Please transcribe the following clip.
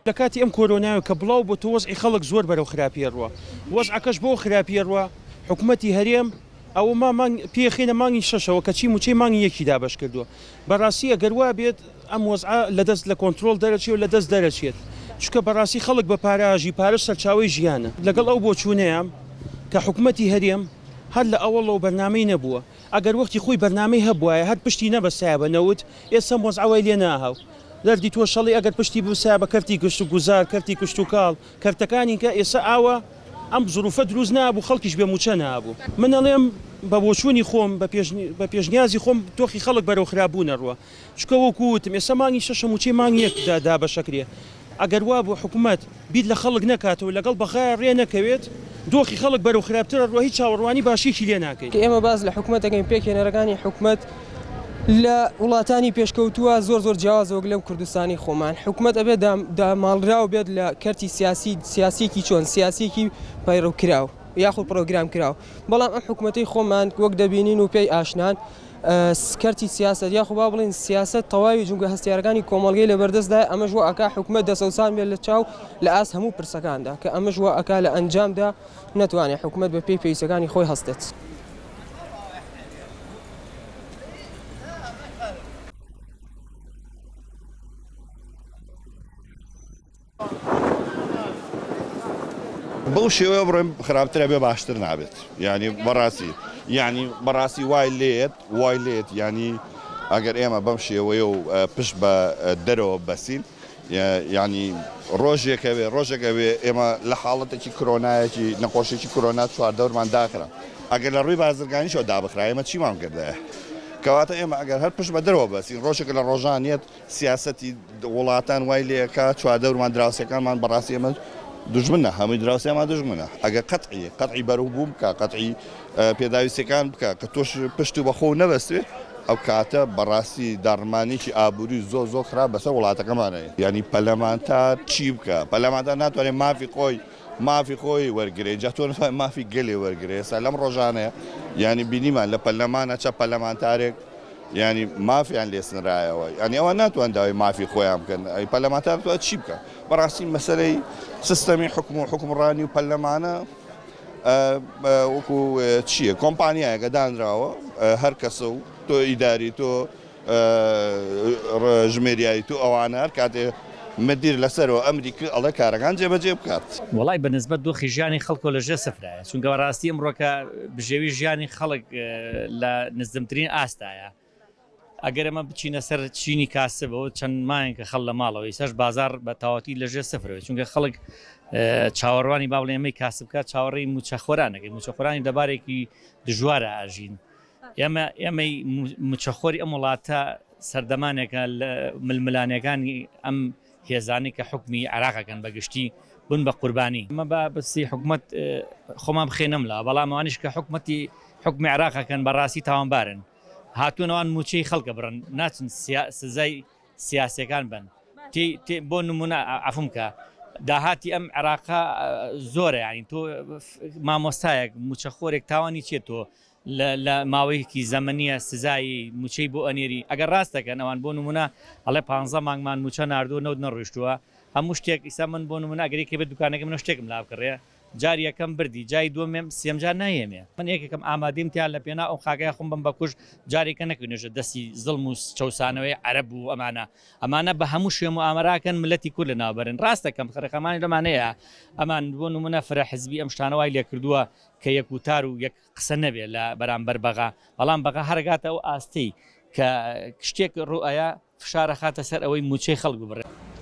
لە کاتی ئەم کۆرۆناوە کە بڵاو بۆ تۆ وەزعی خەڵک زۆر بەرەو خراپیە ڕوە وەزعەکەش بۆ خراپیە ڕوە حکوومەتی هەرێم ئەوە پێخێنە مانگی شەشەوە کە چی موچەی مانگی یەکی دابش کردووە بەڕاستی ئەگەر وا بێت ئەم وەزعە لەدەست لە کۆنتترۆل دەرەچێت و لەدەست دەرەچێت چکە بەڕاستی خەڵک بە پاراژی پارش سەرچاوی ژیانە لەگەڵ ئەو بۆ چوونەیەم کە حکوومەتی هەرێم هەر لە ئەوەڵەوە بەرنامەی نەبووە ئەگەر وەختی خۆی بەرنامەی هەبووایە هەر پشتی نەبەسایە بەنەوت ئێستا وەزعەوەی لێ ناهاو دەردی تۆ شەڵی ئەگەر پشتی بوسا بە کەرتی گشت و گوزار کەرتی کشت و کاڵ کەرتەکانی کە ئێستا ئاوە ئەم زروفە دروست نابوو خەڵکیش بێ موچە نابوو من ئەڵێم بە بۆچوونی خۆم بە پێشنیازی خۆم تۆخی خەڵک بەرەو خراببوونە ڕوە چکە وەکووتم ئێستا مانگی شەشە موچەی مانگی یەکدا دابەشەکرێ ئەگەر وا بۆ حکوومەت بیت لە خەڵک نەکاتەوە لەگەڵ بەخای ڕێ نەکەوێت دۆخی خەڵک بەرەو خراپترە ڕوە هیچ چاوەڕوانی باشیکی لێ ناکەین ئێمە باز لە حکوومەتەکەین پێکهێنەرەکانی حکوومەت لە وڵاتانی پێشکەوتووە زۆر جیاوازەوە لەم کوردستانی خۆمان حکوومەت ئەبێت داماڵراو بێت لە کەرتی سیاسیکی چۆن سیاسیکی پەیڕەوکراو یاخود پرۆگرام کراوە بەڵام ئەم حکوومەتەی خۆمان وەک دەبینین و پێی ئاشنان کەرتی سیاست یاخود با بڵین سیاست تەواوی جونگە هەستیارەکانی کۆمەڵگەی لە بەردەستدا ئەمەش وە ئەکا حکوومەت دەسەوسان بێت لە چاو لە ئاست هەموو پرسەکاندا کە ئەمەش وە ئەکا لە ئەنجامدا نەتوانێت حکوومەت بە پێی پێویستەکانی خۆی هەستێت. بەو شێوەیە بڕێم خراپترە بێ باشتر نابێت ینی بەڕاستی وای لێت ینی ئەگەر ئێمە بەم شێوەیە و پشت بە دەرەوە بەسین ینی ڕۆژێکە بێ ئێمە لە حاڵەتێکی کۆرۆنایەکی نەخۆشیی کۆرۆنا چواردەورمان داخرا ئەگەر لە ڕووی بازرگانیشەوە دابخرا ئێمە چیمان کردایە کەواتە ئێمە ئەگەر هەر پشت بە دەرەوە بەسین ڕۆژێک لە ڕۆژانیت سیاسەتی وڵاتان وای لێەکە چواردەورمان دراوسەکانمان بەڕاستی ئێمە دژمنە هەمووی دراوسێمە دژمنە ئەگە قەتعی بەروبووم بکە قەتعی پێداویستەکان بکە کە تۆش پشت و بەخۆ نەبەستێ ئەو کاتە بەڕاستی داڕمانێکی ئابووری زۆر خراپ بەسەر وڵاتەکەمانەیە ینی پەلەمانتار چی بکە پەلەمانتار ناتوانێت مافی خۆی وەرگێ جا تۆ مافی گەلێ وەرگێ ئێستا لەم ڕۆژانەیە ینی بینیمان لە پەلەمانە چە پەلەمانتارێک ینی مافیان لێسنرایەوە ینی ئەوە ناتوان داوای مافی خۆیان بکەن ئەی پەلەمانتار توانێت چی بکە بەڕاستی مەسەلەی سیستەمی حکومڕانی و پەلەمانە وەکو چییە کۆمپانیایەکە دانراوە هەر کەسە و تۆ ئیداری تۆ ژمێریایی تو ئەوانە هەر کاتێ مدیر لەسەرەوە ئەمریکا ئەڵێ کارەکان جێبەجێ بکات وڵای بەنسبەت دۆخی ژیانی خەڵکۆ لەژێ سەفرایە چونکە بەڕاستی ئەمڕۆکە بژێوی ژیانی خەڵک لە نزمترین ئاستایە ئەگەر ئەمە بچینە سەر چینی کاسبەوە چەند مایان کە خەڵ لە ماڵەوە ئێساش بازار بە تاواتی لەژێ سەفرەوە چونکە خەڵک چاوەڕوانی با بڵێ ئەمەی کاسبکات چاوەڕێی موچەخۆرانەکەی موچەخۆرانی دەبارێکی دژوارە ئاژین ئێمەی موچەخۆری ئەم وڵاتە سەردەمانێکە لە ململانەکانی ئەم هێزانی کە حکمی عێراقەکەن بەگشتی بوون بە قوربانی ئەمە بەسی حکوومەت خۆمان بخێنم لا بەڵام ئەوانیش کە حکمی عێراقەکەن بەڕاستی تاوانبارن هاتوونەوان موچەی خەڵکە بڕن ناچن سزای سیاسەکان بن بۆ نمونە عەفوم کە داهاتی ئەم عێراقا زۆرە ینی تۆ مامۆستایەک موچەخۆرێک تاوانی چێت تۆ لە ماوەیەکی زەمەنیە سزایی موچەی بۆ ئەنێری ئەگەر ڕاستەکەن ئەوان بۆ نمونە ئەڵێ 15 مانگمان موچە ناردووە نەوت نەڕۆیشتووە هەموو شتێک ئیسا من بۆ نمونە ئەگەرێکی بە دوکانەکە منە شتێکم لا بکڕێ جاری یەکەم بردی جای دووەم سێمجار نایێمێ من یەکێکم ئامادەیم تیان لە پێنا ئەو خاگای خۆم بم بە کوش جارێکە نەکەونێژە دەستی زڵم و چەسانەوەی عەرەب و ئەمانە بە هەموو شوێ معامەراکەن ملەتی کورد لە ناوبەرن ڕاستەکەم خەرەخەمانی لەمانەیە ئەمان بۆ نمونە فرە حزبی ئەم شتانەوەی لێ کردووە کە یەک وتار و یەک قسە نەبێت لە بەرامبەر بەغا بەڵام بەغا هەرگاتە ئەو ئاستی کە شتێک ڕوئەیە فشارە خاتە سەر ئەوەی موچەی خەڵک ببڕێت